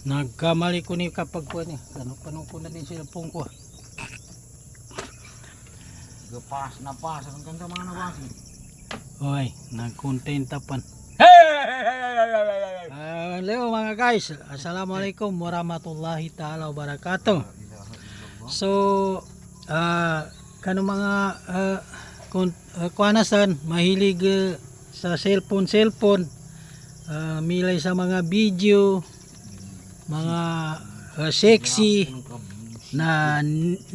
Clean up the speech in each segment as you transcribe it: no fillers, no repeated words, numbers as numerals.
Nagkamali ko ni kapag ko niya. Ano panong ko na din sila pong ko. Gapas na pas ang ganda mga nabasi. Oy, nagkontentapan. Hey! Hello mga guys. Assalamualaikum warahmatullahi taala wabarakatuh. So, kano mga kuanasan mahilig sa cellphone, milay sa mga video, mga sexy na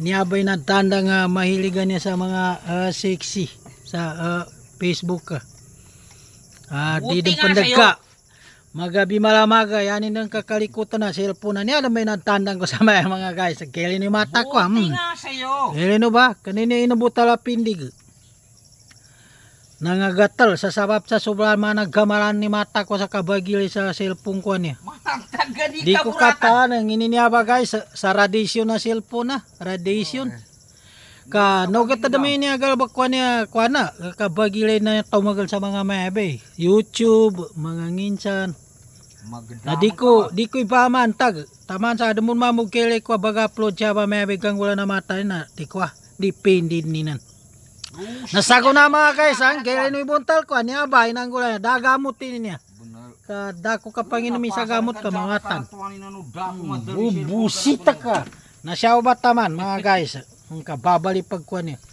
niyabay na tanda nga mahiligan niya sa mga sexy sa Facebook ka. Di din pandagka. Magabi malamaga yanin ng kakalikutan na cellphone na niya may natandang ko sa mga guys. Kailan ni mata ko. Buti nga sa'yo. Kailan ba? Kanina inabutala pindig. Nangagatal sa sabab sa sobrang mga nagkamaran ni mata ko sa kabagili sa cellphone ko niya. Matagani Di ko kataan ang ininiaba guys sa radiation na cellphone na. Radiation. No kita dami niya galbak ko niya kuana kabagili na tumagal sa mga maybe YouTube, mga nginsan. Di ko ipamantag. Taman sa adamon mamug kele ko baga upload siya ba maybe kang wala na matay na di ko depende ninan. Nasago na mga guys ang kele no ibuntal ko niya ba inang gula dagamot niya. Dako ka panginumi sa gamot ka mangatan. Busita ka. Nasyaw ba taman mga guys? Ang kababali pagkuan niya.